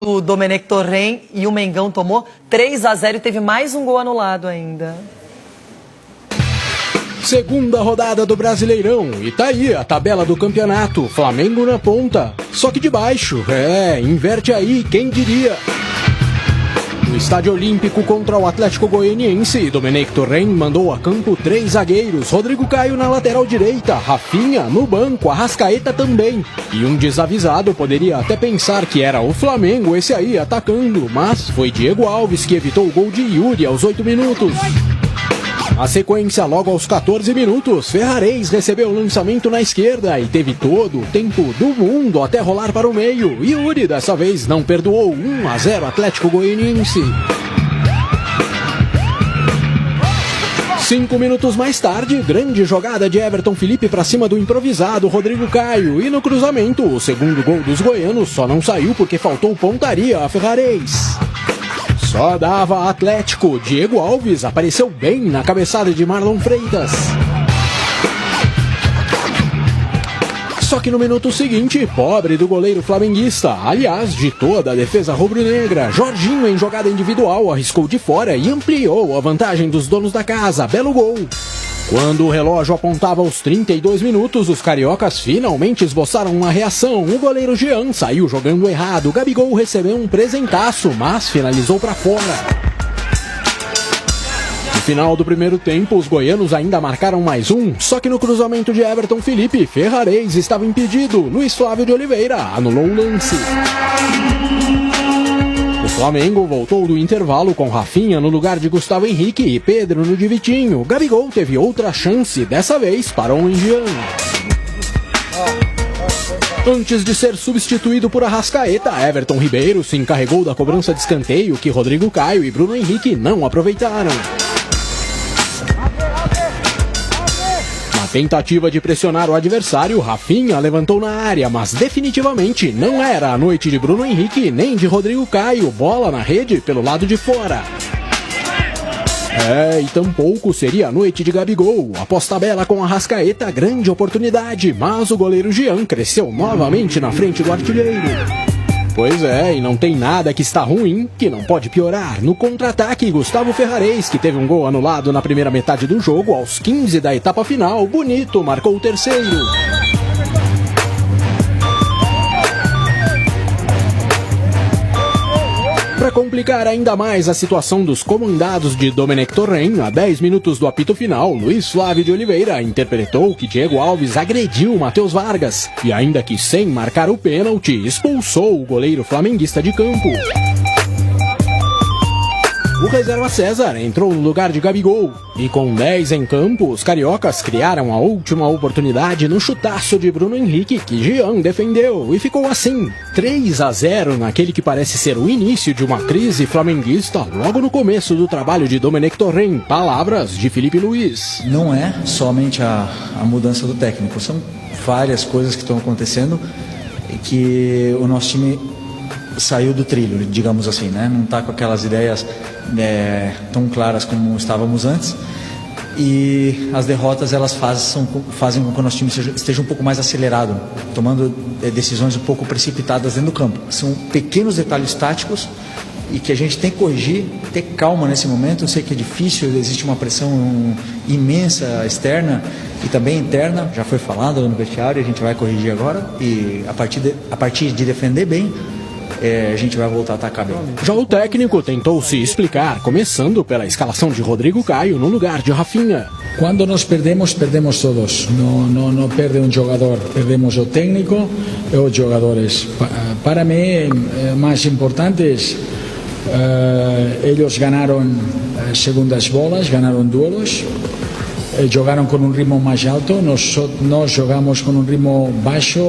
O Domenech Torrent e o Mengão tomou 3-0 e teve mais um gol anulado ainda. Segunda rodada do Brasileirão e tá aí a tabela do campeonato, Flamengo na ponta, só que de baixo, inverte aí, quem diria. No Estádio Olímpico contra o Atlético Goianiense, Domenech Torrent mandou a campo 3 zagueiros, Rodrigo Caio na lateral direita, Rafinha no banco, Arrascaeta também. E um desavisado poderia até pensar que era o Flamengo esse aí atacando, mas foi Diego Alves que evitou o gol de Yuri aos 8 minutos. Na sequência, logo aos 14 minutos, Ferrarese recebeu o lançamento na esquerda e teve todo o tempo do mundo até rolar para o meio. Yuri, dessa vez, não perdoou. 1-0 Atlético Goianiense. 5 minutos mais tarde, grande jogada de Everton Felipe para cima do improvisado Rodrigo Caio. E no cruzamento, o segundo gol dos goianos só não saiu porque faltou pontaria a Ferrarese. Só dava Atlético. Diego Alves apareceu bem na cabeçada de Marlon Freitas. Só que no minuto seguinte, pobre do goleiro flamenguista, aliás, de toda a defesa rubro-negra, Jorginho, em jogada individual, arriscou de fora e ampliou a vantagem dos donos da casa. Belo gol. Quando o relógio apontava os 32 minutos, os cariocas finalmente esboçaram uma reação. O goleiro Jean saiu jogando errado. Gabigol recebeu um presentaço, mas finalizou para fora. No final do primeiro tempo, os goianos ainda marcaram mais um, só que no cruzamento de Everton Felipe, Ferrarese estava impedido. Luiz Flávio de Oliveira anulou o lance. O Flamengo voltou do intervalo com Rafinha no lugar de Gustavo Henrique e Pedro no de Vitinho. Gabigol teve outra chance, dessa vez parou em Jean. Antes de ser substituído por Arrascaeta, Everton Ribeiro se encarregou da cobrança de escanteio que Rodrigo Caio e Bruno Henrique não aproveitaram. Tentativa de pressionar o adversário, Rafinha levantou na área, mas definitivamente não era a noite de Bruno Henrique nem de Rodrigo Caio. Bola na rede pelo lado de fora. E tampouco seria a noite de Gabigol. Após tabela com Arrascaeta, grande oportunidade, mas o goleiro Jean cresceu novamente na frente do artilheiro. Pois é, e não tem nada que está ruim que não pode piorar. No contra-ataque, Gustavo Ferrarese, que teve um gol anulado na primeira metade do jogo, aos 15 da etapa final, Bonito marcou o terceiro. Para complicar ainda mais a situação dos comandados de Domenech Torrent, a 10 minutos do apito final, Luiz Flávio de Oliveira interpretou que Diego Alves agrediu Matheus Vargas e, ainda que sem marcar o pênalti, expulsou o goleiro flamenguista de campo. O reserva César entrou no lugar de Gabigol e, com 10 em campo, os cariocas criaram a última oportunidade no chutaço de Bruno Henrique, que Jean defendeu, e ficou assim, 3-0 naquele que parece ser o início de uma crise flamenguista logo no começo do trabalho de Domenech Torrent. Palavras de Felipe Luiz. Não é somente a mudança do técnico, são várias coisas que estão acontecendo e que o nosso time saiu do trilho, digamos assim, né? Não está com aquelas ideias tão claras como estávamos antes, e as derrotas elas fazem com que o nosso time esteja um pouco mais acelerado, tomando decisões um pouco precipitadas dentro do campo. São pequenos detalhes táticos e que a gente tem que corrigir, ter calma nesse momento. Eu sei que é difícil, existe uma pressão imensa externa e também interna, já foi falado no vestiário, a gente vai corrigir agora, e a partir de defender bem, a gente vai voltar a atacar bem. Já o técnico tentou se explicar, começando pela escalação de Rodrigo Caio no lugar de Rafinha. Quando nós perdemos, perdemos todos. Não perde um jogador, perdemos o técnico e os jogadores. Para mim, mais importantes, eles ganharam segundas bolas, ganharam duelos, jogaram com um ritmo mais alto, nós jogamos com um ritmo baixo,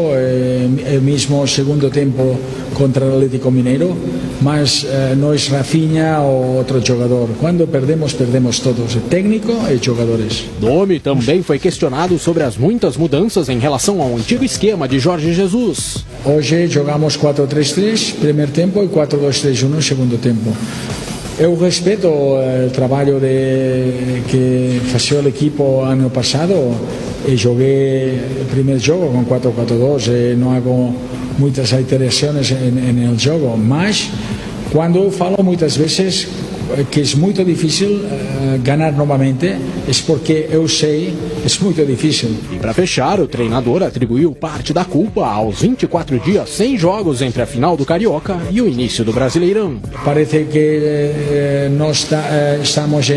mesmo segundo tempo contra o Atlético Mineiro, mas nós, Rafinha ou outro jogador, quando perdemos, perdemos todos, técnico e jogadores. Domi também foi questionado sobre as muitas mudanças em relação ao antigo esquema de Jorge Jesus. Hoje jogamos 4-3-3 primeiro tempo e 4-2-3-1 segundo tempo. Eu respeito o trabalho que fazia o equipo ano passado e joguei o primeiro jogo com 4-4-2 e não hago muitas alterações no jogo, mas quando eu falo muitas vezes que é muito difícil ganhar novamente, é porque eu sei, é muito difícil. E para fechar, o treinador atribuiu parte da culpa aos 24 dias sem jogos entre a final do Carioca e o início do Brasileirão. Parece que nós estamos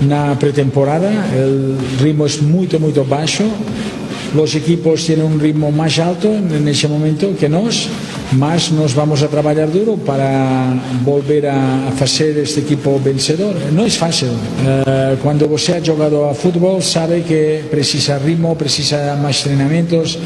na pré-temporada, o ritmo é muito baixo. Os equipos têm um ritmo mais alto nesse momento que nós, mas nós vamos a trabalhar duro para volver a fazer este equipo vencedor. Não é fácil. Quando você ha jogado a futebol, sabe que precisa ritmo, precisa mais treinamentos,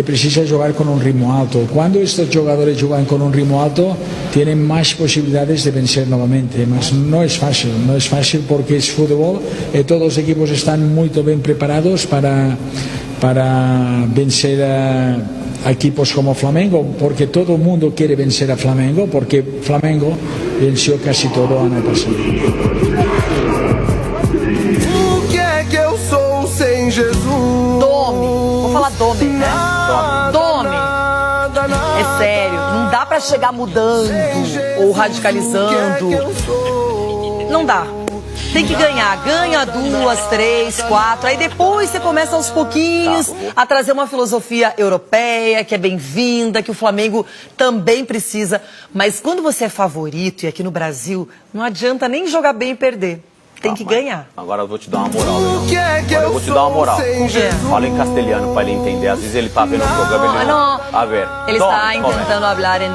precisa jogar com um ritmo alto. Quando estes jogadores jogam com um ritmo alto, têm mais possibilidades de vencer novamente, mas não é fácil. Não é fácil porque é futebol e todos os equipos estão muito bem preparados para vencer a equipos como Flamengo, porque todo mundo quer vencer a Flamengo, porque Flamengo venceu quase todo ano passado. O que é que eu sou sem Jesus? Dome. Vou falar Dome, né? Dome. É sério, não dá pra chegar mudando ou radicalizando. Não dá. Tem que ganhar, ganha 2, 3, 4, aí depois você começa aos pouquinhos a trazer uma filosofia europeia, que é bem-vinda, que o Flamengo também precisa. Mas quando você é favorito, e aqui no Brasil, não adianta nem jogar bem e perder. Tem que ganhar. Agora eu vou te dar uma moral. Agora eu vou te dar uma moral. Fala em castelhano para ele entender. Às vezes ele tá vendo o programa e ele não. A ver. Ele está intentando falar em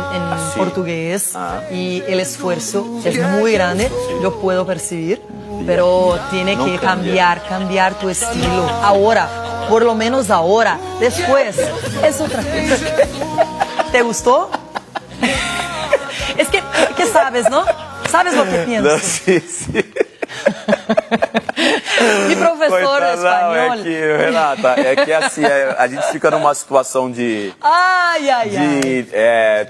português y el esfuerzo es muy grande, yo puedo percibir, pero tiene que cambiar tu estilo. Ahora, por lo menos ahora, después es otra cosa. ¿Te gustó? Es que sabes, ¿no? ¿Sabes lo que pienso? Não, sim. Mi professor Coitada, espanhol. Não, é que, Renata, é que assim, a gente fica numa situação de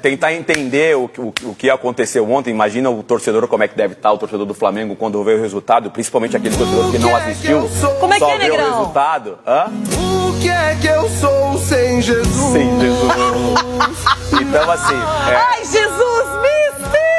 tentar entender o que aconteceu ontem. Imagina o torcedor, como é que deve estar o torcedor do Flamengo quando vê o resultado, principalmente aquele torcedor que não assistiu. Como é que só é, vê Negrão? o resultado. Hã? O que é que eu sou sem Jesus? Sem Jesus. Então assim... Ai, Jesus, mister!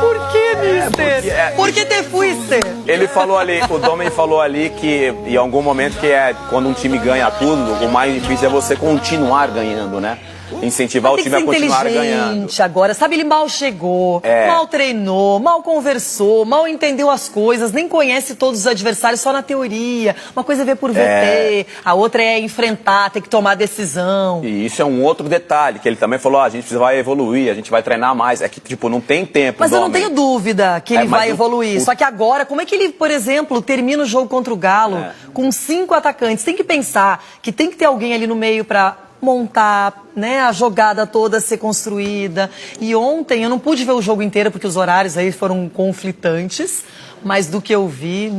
Por que, mister? Por que te fuiste? Ele falou ali, o Domen falou ali que em algum momento que quando um time ganha tudo, o mais difícil é você continuar ganhando, né? Incentivar o time a continuar ganhando. Agora, sabe, ele mal chegou, mal treinou, mal conversou, mal entendeu as coisas, nem conhece todos os adversários só na teoria. Uma coisa é ver por VT, a outra é enfrentar, ter que tomar decisão. E isso é um outro detalhe, que ele também falou, a gente vai evoluir, a gente vai treinar mais. É que, tipo, não tem tempo. Mas eu não tenho dúvida que ele vai evoluir. Só Só que agora, como é que ele, por exemplo, termina o jogo contra o Galo com 5 atacantes? Tem que pensar que tem que ter alguém ali no meio pra montar, né, a jogada toda ser construída. E ontem eu não pude ver o jogo inteiro porque os horários aí foram conflitantes, mas do que eu vi,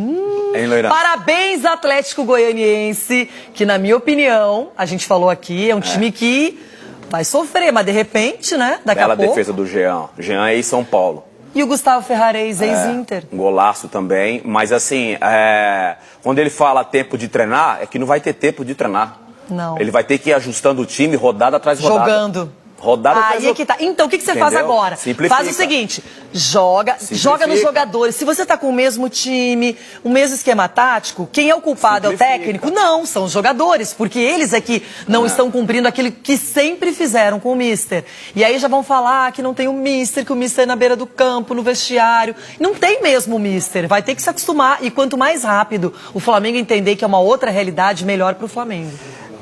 parabéns Atlético Goianiense, que na minha opinião, a gente falou aqui, é um time que vai sofrer, mas de repente, né, daqui a pouco... Bela defesa do Jean. Jean é em São Paulo. E o Gustavo Ferrares, ex-Inter. Um golaço também, mas assim, quando ele fala tempo de treinar, é que não vai ter tempo de treinar. Não. Ele vai ter que ir ajustando o time rodada atrás de rodada. Jogando. Rodada atrás de rodada. Que tá. Então, o que você faz agora? Simplifica. Faz o seguinte, joga nos jogadores. Se você tá com o mesmo time, o mesmo esquema tático, quem é o culpado? É o técnico? Não, são os jogadores, porque eles é que não estão cumprindo aquilo que sempre fizeram com o mister. E aí já vão falar que não tem o mister, que o mister é na beira do campo, no vestiário. Não tem mesmo o mister, vai ter que se acostumar. E quanto mais rápido o Flamengo entender que é uma outra realidade, melhor pro Flamengo.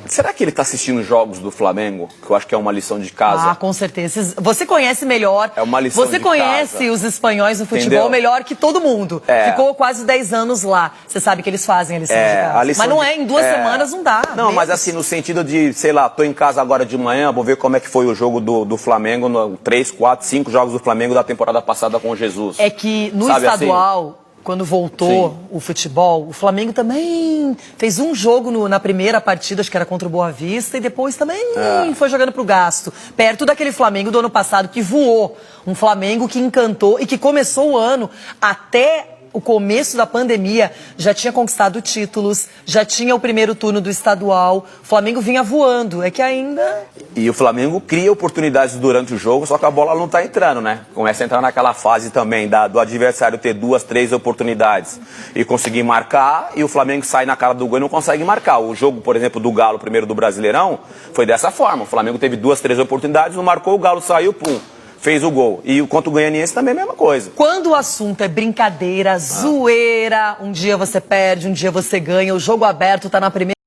Será que ele está assistindo jogos do Flamengo? Que eu acho que é uma lição de casa. Ah, com certeza. Você conhece melhor. É uma lição Você de conhece casa. os espanhóis no futebol melhor que todo mundo. Ficou quase 10 anos lá. Você sabe que eles fazem a lição de casa. Mas não em 2 semanas não dá. Não, mas assim, no sentido de, sei lá, tô em casa agora de manhã, vou ver como é que foi o jogo do Flamengo, 3, 4, 5 jogos do Flamengo da temporada passada com o Jesus. É que no estadual... Quando voltou o futebol, o Flamengo também fez um jogo na primeira partida, acho que era contra o Boa Vista, e depois também foi jogando pro gasto. Perto daquele Flamengo do ano passado que voou. Um Flamengo que encantou e que começou o ano até o começo da pandemia, já tinha conquistado títulos, já tinha o primeiro turno do estadual, o Flamengo vinha voando, é que ainda... E o Flamengo cria oportunidades durante o jogo, só que a bola não tá entrando, né? Começa a entrar naquela fase também do adversário ter 2, 3 oportunidades e conseguir marcar, e o Flamengo sai na cara do gol e não consegue marcar. O jogo, por exemplo, do Galo, primeiro do Brasileirão, foi dessa forma. O Flamengo teve 2, 3 oportunidades, não marcou, o Galo saiu, pum, fez o gol. E contra o Goianiense também é a mesma coisa. Quando o assunto é brincadeira, zoeira, um dia você perde, um dia você ganha, o jogo aberto tá na primeira...